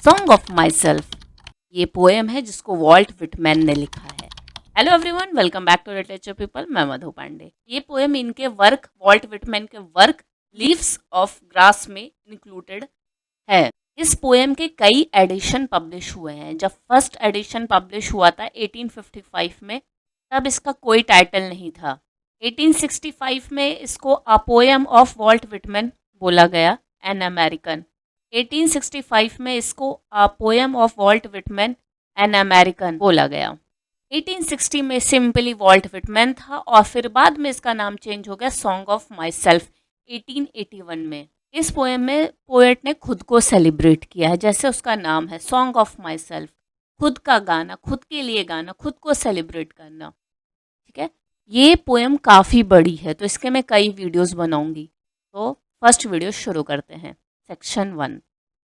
Song of myself. ये poem है जिसको वॉल्ट विटमैन ने लिखा है। Hello everyone, welcome back to literature people. मैं मधु पांडे। ये पोएम इनके वर्क, वॉल्ट विटमैन के वर्क लीव्स ऑफ ग्रास में इंक्लूडेड है। इस पोएम के कई एडिशन पब्लिश हुए हैं। जब फर्स्ट एडिशन पब्लिश हुआ था 1855 में, तब इसका कोई टाइटल नहीं था। 1865 में इसको a poem of Walt Whitman बोला गया, एन अमेरिकन। 1865 में इसको a poem of Walt Whitman an American बोला गया। 1860 में सिंपली वॉल्ट विटमैन था और फिर बाद में इसका नाम चेंज हो गया सॉन्ग ऑफ माई सेल्फ 1881 में। इस पोएम में पोएट ने खुद को सेलिब्रेट किया है, जैसे उसका नाम है सॉन्ग ऑफ माई सेल्फ। खुद का गाना, खुद के लिए गाना, खुद को सेलिब्रेट करना। ठीक है, ये पोएम काफ़ी बड़ी है तो इसके मैं कई वीडियोस बनाऊंगी। तो फर्स्ट वीडियो शुरू करते हैं। Section 1.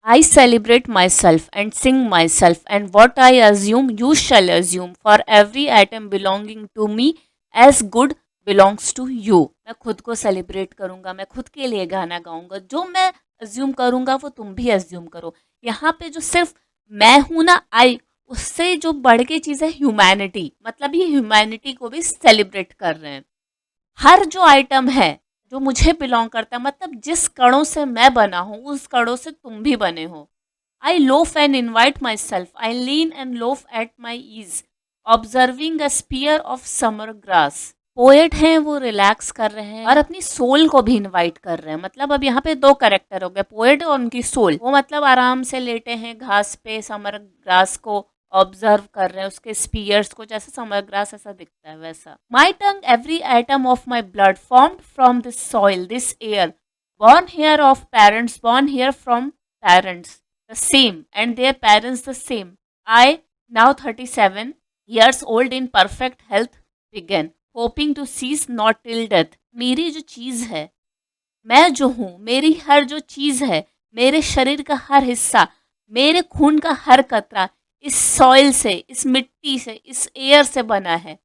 I celebrate myself and sing myself, and what I assume you shall assume, for every atom belonging to me as good belongs to you. मैं खुद को सेलिब्रेट करूँगा, मैं खुद के लिए गाना गाऊँगा। जो मैं अज्यूम करूँगा वो तुम भी अज्यूम करो। यहाँ पे जो सिर्फ मैं हूँ ना, आई, उससे जो बढ़ के चीज़ है ह्यूमैनिटी, मतलब ये ह्यूमैनिटी को भी सेलिब्रेट कर रहे हैं। हर जो आइटम है जो मुझे बिलोंग करता है, मतलब जिस कणों से मैं बना हूँ उस कणों से तुम भी बने हो। I loaf and invite myself, I lean and loaf at my ease, observing a spear of summer grass. Poet हैं, वो रिलैक्स कर रहे हैं और अपनी सोल को भी इनवाइट कर रहे हैं। मतलब अब यहाँ पे दो कैरेक्टर हो गए, पोएट और उनकी सोल। वो मतलब आराम से लेटे हैं घास पे, समर ग्रास को ऑब्जर्व कर रहे हैं, उसके स्पीयर्स को, जैसे समर ग्रास ऐसा दिखता है वैसा। My tongue every atom of my blood formed from this soil, this air, born here of parents, born here from parents the same, and their parents the same. I, now 37 years old, in perfect health began, hoping to cease not till death. मेरी जो चीज़ है, मैं जो हूँ, मेरी हर जो चीज़ है, मेरे शरीर का हर हिस्सा, मेरे खून का हर कतरा इस सॉइल से, इस मिट्टी से, इस एयर से बना है।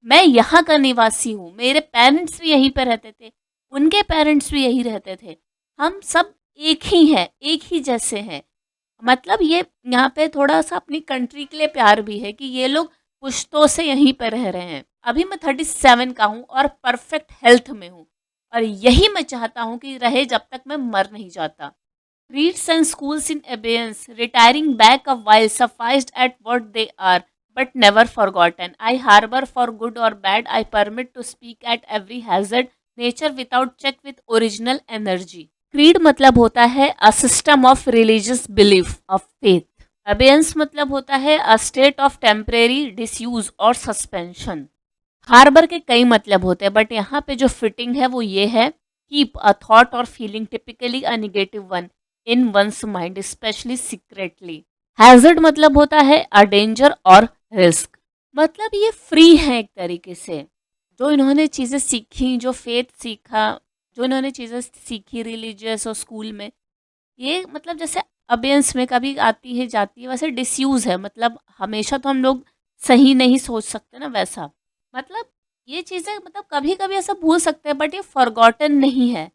मैं यहाँ का निवासी हूँ। मेरे पेरेंट्स भी यहीं पर रहते थे, उनके पेरेंट्स भी यहीं रहते थे। हम सब एक ही हैं, एक ही जैसे हैं। मतलब ये यहाँ पे थोड़ा सा अपनी कंट्री के लिए प्यार भी है कि ये लोग पुश्तों से यहीं पर रह रहे हैं। अभी मैं 37 का हूँ और परफेक्ट हेल्थ में हूँ, और यही मैं चाहता हूँ कि रहे जब तक मैं मर नहीं जाता। Creeds and schools in abeyance, retiring back a while, sufficed at what they are, but never forgotten. I harbor for good or bad, I permit to speak at every hazard, nature without check with original energy. Creed मतलब होता है a system of religious belief, of faith. Abeyance मतलब होता है a state of temporary disuse or suspension. Harbour के कई मतलब होते हैं, बट यहाँ पे जो फिटिंग है वो ये है, कीप अ थॉट और feeling, typically a negative one, in once mind, specially secretly. Hazard मतलब होता है अ डेंजर और रिस्क। मतलब ये फ्री है एक तरीके से। जो इन्होंने चीज़ें सीखी, जो फेथ सीखा, जो इन्होंने चीज़ें सीखी रिलीजियस और स्कूल में, ये मतलब जैसे अबेंस में कभी आती है जाती है, वैसे डिसयूज़ है। मतलब हमेशा तो हम लोग सही नहीं सोच सकते ना, वैसा। मतलब ये चीज़ें मतलब कभी कभी ऐसा भूल सकते हैं, बट ये फॉरगॉटन नहीं है।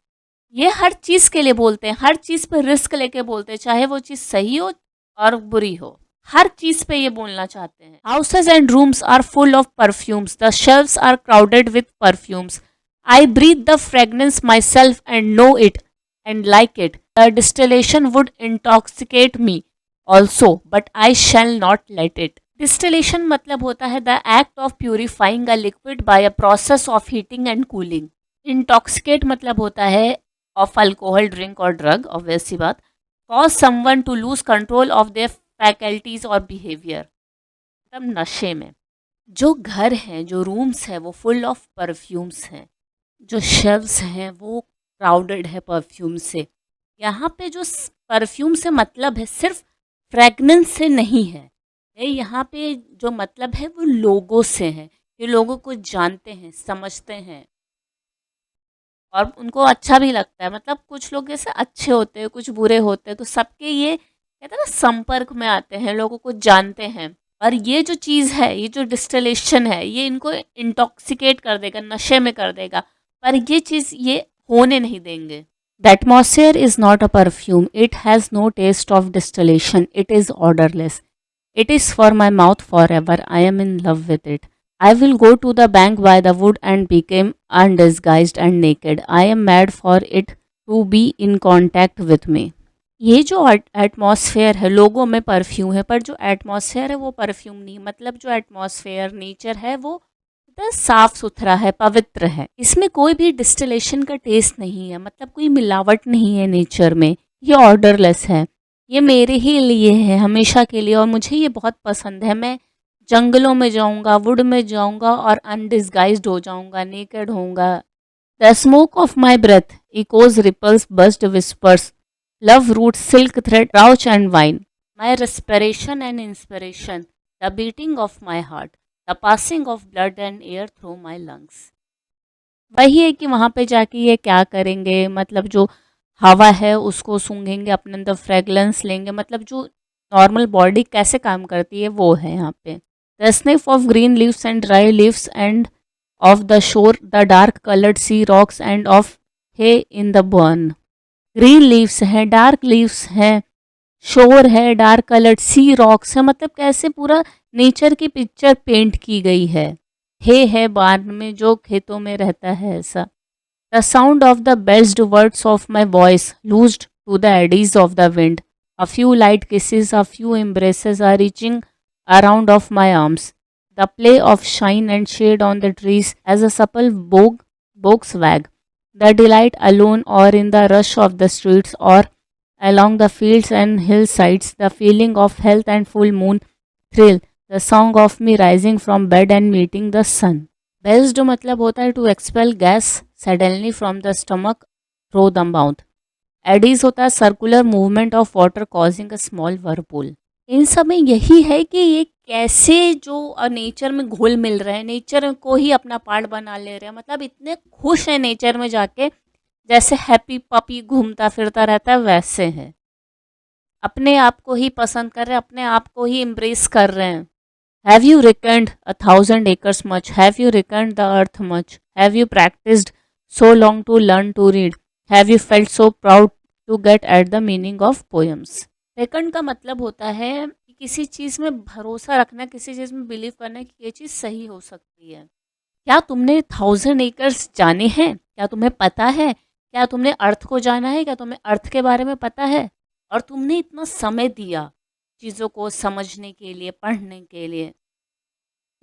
ये हर चीज़ के लिए बोलते हैं, हर चीज़ पे रिस्क लेके बोलते हैं, चाहे वो चीज़ सही हो और बुरी हो, हर चीज़ पे ये बोलना चाहते हैं। Houses and rooms are full of perfumes, the shelves are crowded with perfumes. I breathe the fragrance myself and know it and like it. The distillation would intoxicate me also, but I shall not let it. Distillation मतलब होता है the act of purifying a liquid by a process of heating and cooling. Intoxicate मतलब होता है of alcohol, drink और drug, obvious सी बात। Cause someone to lose control of their faculties और बिहेवियर, मतलब नशे में। जो घर हैं, जो रूम्स हैं, वो फुल ऑफ परफ्यूम्स हैं। जो शेल्व्स हैं वो क्राउडेड है परफ्यूम से। यहाँ पे जो परफ्यूम से मतलब है सिर्फ फ्रेगनेंस से नहीं है। यहाँ पे जो मतलब है वो लोगों से है। ये लोगों को जानते हैं, समझते हैं और उनको अच्छा भी लगता है। मतलब कुछ लोग जैसे अच्छे होते हैं, कुछ बुरे होते हैं, तो सबके ये कहते हैं ना संपर्क में आते हैं, लोगों को जानते हैं। और ये जो चीज़ है, ये जो डिस्टिलेशन है, ये इनको इंटॉक्सिकेट कर देगा, नशे में कर देगा। पर ये चीज़ ये होने नहीं देंगे। The atmosphere is not a perfume. It has no taste of distillation. It is odorless. It is for my mouth forever. I am in love with it. I will go to the bank by the wood and become undisguised and naked. I am mad for it to be in contact with me. ये जो atmosphere है, लोगों में perfume है, पर जो atmosphere है वो परफ्यूम नहीं, मतलब जो एटमॉस्फेयर नेचर है वो एकदम साफ सुथरा है, पवित्र है। इसमें कोई भी डिस्टिलेशन का टेस्ट नहीं है, मतलब कोई मिलावट नहीं है नेचर में। ये ऑर्डरलेस है। ये मेरे ही लिए है, हमेशा के लिए, और मुझे ये बहुत पसंद है। मैं जंगलों में जाऊंगा, वुड में जाऊंगा और अनडिस्गाइज्ड हो जाऊंगा, नेकेड होऊंगा। The smoke of my breath echoes ripples buzzed whispers love root silk thread crotch and vine my respiration and inspiration the beating of my heart the passing of blood and air through my lungs. वही है कि वहाँ पे जाके ये क्या करेंगे, मतलब जो हवा है उसको सूंघेंगे, अपने अंदर फ्रेगरेंस लेंगे, मतलब जो नॉर्मल बॉडी कैसे काम करती है वो है यहाँ पे। The sniff of green leaves and dry leaves and of the shore the dark coloured sea rocks and of hay in the barn. Green leaves हैं, डार्क लीव्स हैं, शोर है, डार्क कलर्ड सी रॉक्स है, मतलब कैसे पूरा nature की picture paint की गई है। हे है बार्न में, जो खेतों में रहता है, ऐसा। The sound of the best words of my voice loosed to the eddies of the wind a few light kisses a few embraces are reaching around of my arms the play of shine and shade on the trees as a supple bough swag the delight alone or in the rush of the streets or along the fields and hillsides, the feeling of health and full moon thrill, the song of me rising from bed and meeting the sun. Bells जो मतलब होता है to expel gas suddenly from the stomach through the mouth. Eddies होता है circular movement of water causing a small whirlpool. इन सब में यही है कि ये कैसे जो नेचर में घुल मिल रहे हैं, नेचर को ही अपना पार्ट बना ले रहे हैं, मतलब इतने खुश हैं नेचर में जाके, जैसे हैप्पी पपी घूमता फिरता रहता है वैसे है। अपने आप को ही पसंद कर रहे हैं, अपने आप को ही एम्ब्रेस कर रहे हैं। Have you reckoned 1,000 acres much, have you reckoned the earth much, have you practised so long to learn to read, have you felt so proud to get at the meaning of poems. Reckoned का मतलब होता है कि किसी चीज़ में भरोसा रखना, किसी चीज़ में बिलीव करना कि ये चीज़ सही हो सकती है। क्या तुमने 1,000 acres जाने हैं? क्या तुम्हें पता है? क्या तुमने अर्थ को जाना है? क्या तुम्हें अर्थ के बारे में पता है? और तुमने इतना समय दिया चीज़ों को समझने के लिए, पढ़ने के लिए।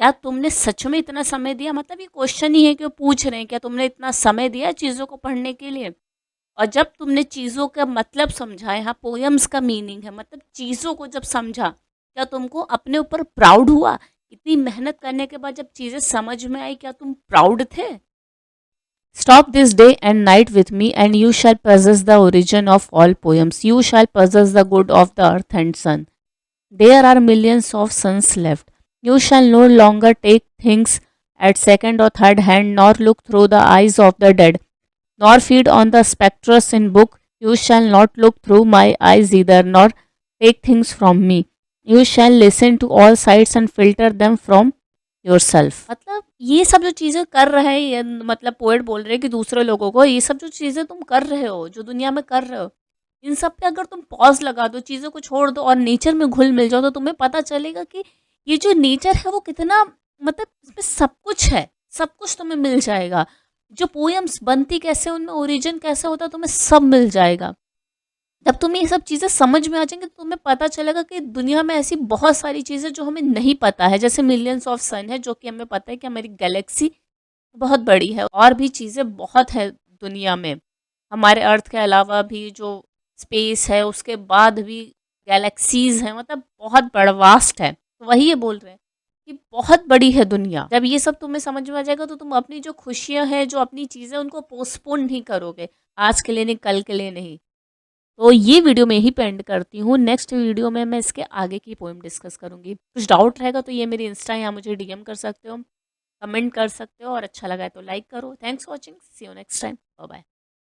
क्या तुमने सच में इतना समय दिया? मतलब ये क्वेश्चन ही है कि वो पूछ रहे हैं, क्या तुमने इतना समय दिया चीज़ों को पढ़ने के लिए? और जब तुमने चीज़ों का मतलब समझा, यहाँ पोएम्स का मीनिंग है, मतलब चीज़ों को जब समझा, क्या तुमको अपने ऊपर प्राउड हुआ? इतनी मेहनत करने के बाद जब चीज़ें समझ में आई, क्या तुम प्राउड थे? Stop this day and night with me, and you shall possess the origin of all poems. You shall possess the good of the earth and sun. There are millions of suns left. You shall no longer take things at second or third hand, nor look through the eyes of the dead, nor feed on the spectres in book. You shall not look through my eyes either, nor take things from me. You shall listen to all sides and filter them from yourself. मतलब ये सब जो चीज़ें कर रहे हैं, ये मतलब पोएट बोल रहे हैं कि दूसरे लोगों को, ये सब जो चीज़ें तुम कर रहे हो, जो दुनिया में कर रहे हो, इन सब पे अगर तुम पॉज लगा दो, चीज़ों को छोड़ दो और नेचर में घुल मिल जाओ, तो तुम्हें पता चलेगा कि ये जो नेचर है वो कितना, मतलब इसमें सब कुछ है, सब कुछ तुम्हें मिल जाएगा। जो पोएम्स बनती कैसे, उनमें ओरिजिन कैसे होता है, तुम्हें सब मिल जाएगा। जब तुम्हें ये सब चीज़ें समझ में आ जाएंगी तो तुम्हें पता चलेगा कि दुनिया में ऐसी बहुत सारी चीज़ें जो हमें नहीं पता है, जैसे मिलियंस ऑफ सन है, जो कि हमें पता है कि हमारी गैलेक्सी बहुत बड़ी है, और भी चीज़ें बहुत है दुनिया में। हमारे अर्थ के अलावा भी जो स्पेस है, उसके बाद भी गैलेक्सीज हैं, मतलब बहुत बड़ा वास्ट है। तो वही ये बोल रहे हैं कि बहुत बड़ी है दुनिया। जब ये सब तुम्हें समझ में आ जाएगा तो तुम अपनी जो खुशियाँ हैं, जो अपनी चीज़ें, उनको पोस्टपोन नहीं करोगे, आज के लिए नहीं, कल के लिए नहीं। तो ये वीडियो मैं ही पेंड करती हूँ। नेक्स्ट वीडियो में मैं इसके आगे की पोएम डिस्कस करूँगी। कुछ डाउट रहेगा तो ये मेरी इंस्टा, यहाँ मुझे डीएम कर सकते हो, कमेंट कर सकते हो, और अच्छा लगा है तो लाइक करो। Thanks for watching, see you next time, bye bye.